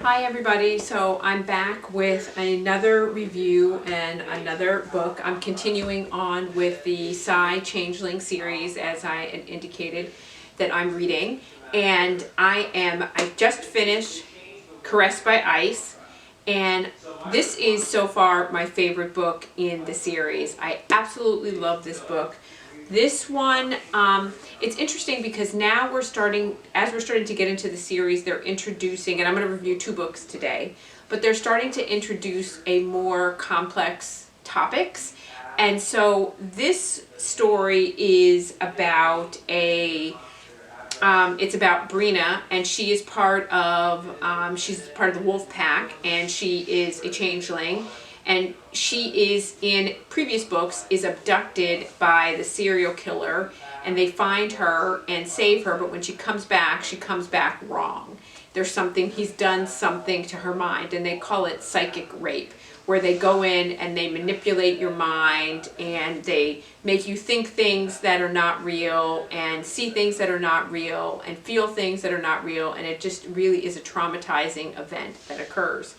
Hi everybody, so I'm back with another review and another book. I'm continuing on with the Psy Changeling series, as I had indicated that I'm reading, and I just finished Caressed by Ice, and this is so far my favorite book in the series. I absolutely love this book. This one, it's interesting because now as we're starting to get into the series, they're introducing, and I'm going to review two books today, but they're starting to introduce a more complex topics. And so this story is about it's about Brina, and she is she's part of the wolf pack, and she is a changeling. And she is, in previous books, is abducted by the serial killer, and they find her and save her, but when she comes back wrong. He's done something to her mind, and they call it psychic rape, where they go in and they manipulate your mind, and they make you think things that are not real, and see things that are not real, and feel things that are not real, and it just really is a traumatizing event that occurs.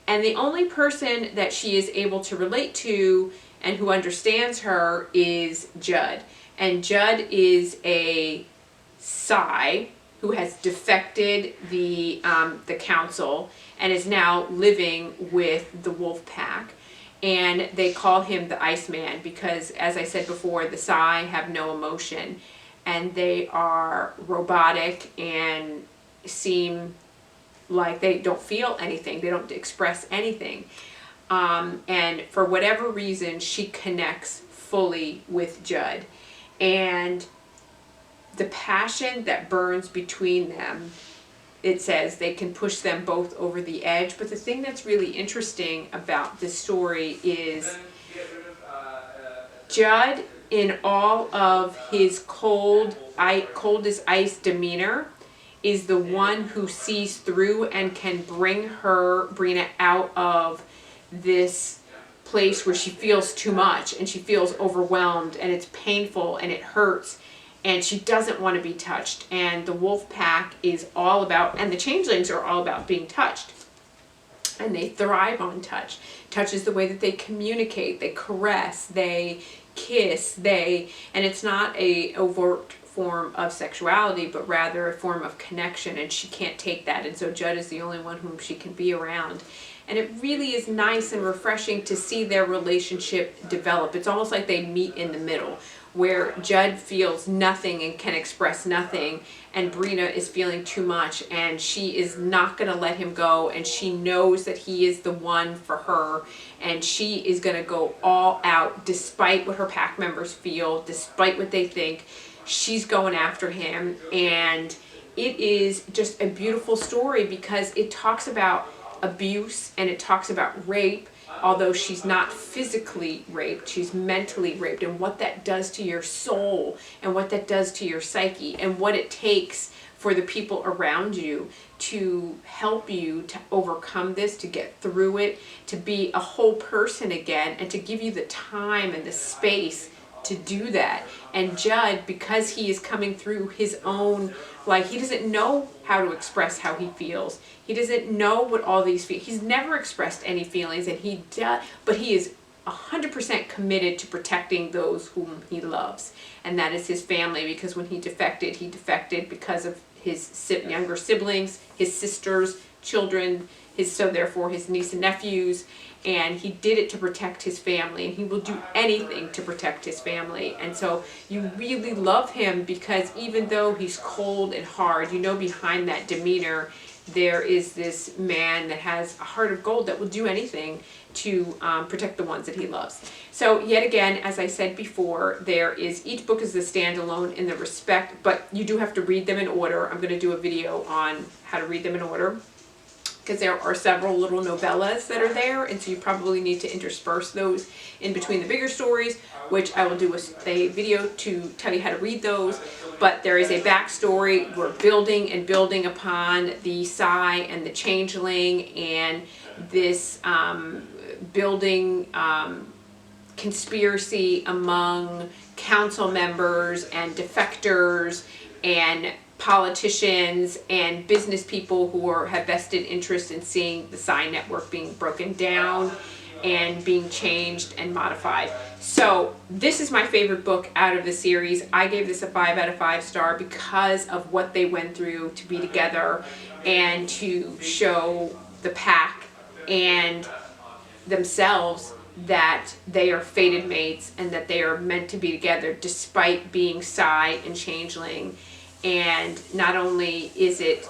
And the only person that she is able to relate to and who understands her is Judd. And Judd is a Psy who has defected the council and is now living with the wolf pack. And they call him the Iceman because, as I said before, the Psy have no emotion, and they are robotic and seem like they don't feel anything, they don't express anything. And for whatever reason, she connects fully with Judd. And the passion that burns between them, it says they can push them both over the edge. But the thing that's really interesting about this story is Judd, in all of his cold as ice demeanor, is the one who sees through and can bring Brina out of this place where she feels too much and she feels overwhelmed and it's painful and it hurts and she doesn't want to be touched. And the wolf pack is all about, and the changelings are all about being touched. And they thrive on touch. Touch is the way that they communicate, they caress, they kiss, and it's not a overt form of sexuality, but rather a form of connection, and she can't take that, and so Judd is the only one whom she can be around. And it really is nice and refreshing to see their relationship develop. It's almost like they meet in the middle, where Judd feels nothing and can express nothing, and Brina is feeling too much, and she is not going to let him go, and she knows that he is the one for her, and she is going to go all out despite what her pack members feel, despite what they think. She's going after him, and it is just a beautiful story because it talks about abuse and it talks about rape, although she's not physically raped, she's mentally raped, and what that does to your soul and what that does to your psyche and what it takes for the people around you to help you to overcome this, to get through it, to be a whole person again, and to give you the time and the space to do that. And Judd, because he is coming through his own, he doesn't know how to express how he feels. He doesn't know what all these feel. He's never expressed any feelings, and he does, but he is 100% committed to protecting those whom he loves, and that is his family. Because when he defected because of his younger siblings, his sisters, children, so therefore his niece and nephews, and he did it to protect his family, and he will do anything to protect his family. And so you really love him because even though he's cold and hard, behind that demeanor there is this man that has a heart of gold that will do anything to protect the ones that he loves. So yet again, as I said before, each book is a standalone in the respect, but you do have to read them in order. I'm going to do a video on how to read them in order, because there are several little novellas that are there, and so you probably need to intersperse those in between the bigger stories, which I will do a video to tell you how to read those. But there is a backstory. We're building upon the Psy and the Changeling, and this building conspiracy among council members and defectors and politicians and business people who have vested interest in seeing the Psy network being broken down and being changed and modified. So this is my favorite book out of the series. I gave this a 5 out of 5 star because of what they went through to be together and to show the pack and themselves that they are fated mates and that they are meant to be together despite being Psy and Changeling. And not only is it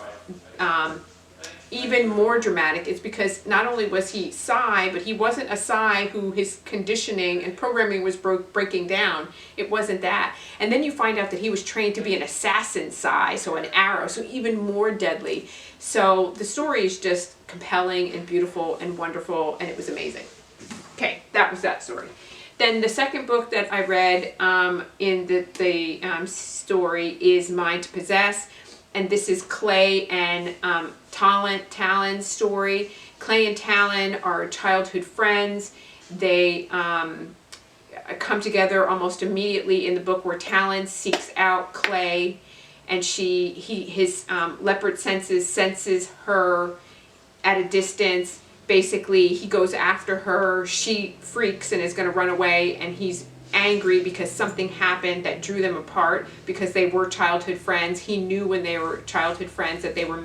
even more dramatic, it's because not only was he Psy, but he wasn't a Psy who his conditioning and programming was breaking down. It wasn't that. And then you find out that he was trained to be an assassin Psy, so an arrow, so even more deadly. So the story is just compelling and beautiful and wonderful, and it was amazing. Okay, that was that story. Then the second book that I read in the story is Mind to Possess. And this is Clay and Talon's story. Clay and Talon are childhood friends. They come together almost immediately in the book, where Talon seeks out Clay, and his leopard senses her at a distance. Basically, he goes after her. She freaks and is going to run away, and he's angry because something happened that drew them apart, because they were childhood friends. He knew when they were childhood friends that they were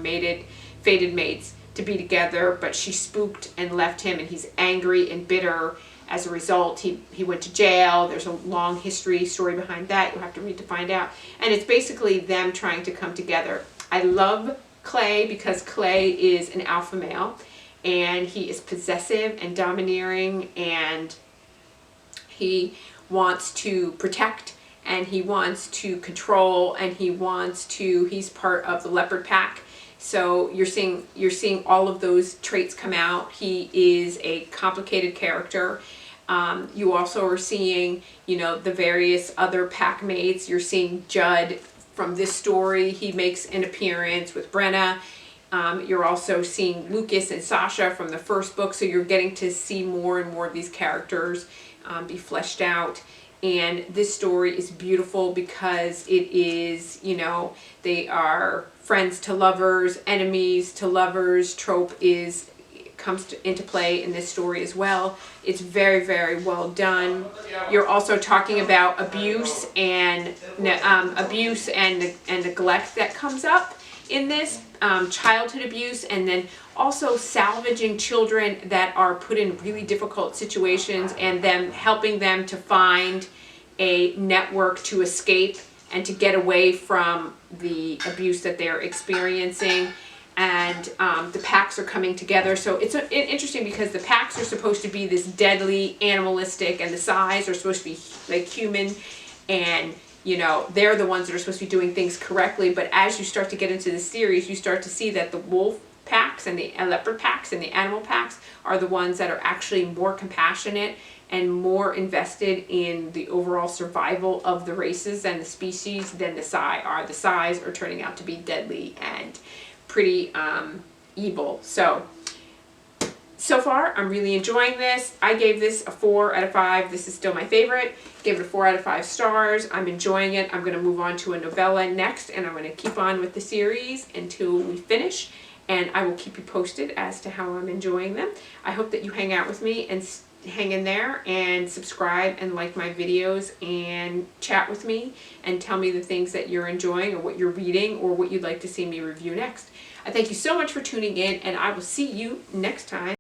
fated mates to be together, but she spooked and left him, and he's angry and bitter. As a result, he went to jail. There's a long story behind that. You'll have to read to find out. And it's basically them trying to come together. I love Clay because Clay is an alpha male, and he is possessive and domineering, and he wants to protect, and he wants to control, and he's part of the leopard pack. So you're seeing all of those traits come out. He is a complicated character. You also are seeing, the various other pack mates. You're seeing Judd from this story. He makes an appearance with Brenna. You're also seeing Lucas and Sasha from the first book. So you're getting to see more and more of these characters be fleshed out. And this story is beautiful because it is, they are friends to lovers, enemies to lovers. Trope comes into play in this story as well. It's very, very well done. You're also talking about abuse and neglect that comes up in this, childhood abuse, and then also salvaging children that are put in really difficult situations, and them helping them to find a network to escape and to get away from the abuse that they're experiencing. And the packs are coming together. So it's interesting because the packs are supposed to be this deadly, animalistic, and the Psys are supposed to be like human, and they're the ones that are supposed to be doing things correctly. But as you start to get into the series, you start to see that the wolf packs and the leopard packs and the animal packs are the ones that are actually more compassionate and more invested in the overall survival of the races and the species than the Psy are. The Psys are turning out to be deadly and pretty evil. So far, I'm really enjoying this. I gave this a 4 out of 5. This is still my favorite. Gave it a 4 out of 5 stars. I'm enjoying it. I'm going to move on to a novella next, and I'm going to keep on with the series until we finish. And I will keep you posted as to how I'm enjoying them. I hope that you hang out with me and hang in there and subscribe and like my videos and chat with me and tell me the things that you're enjoying or what you're reading or what you'd like to see me review next. I thank you so much for tuning in, and I will see you next time.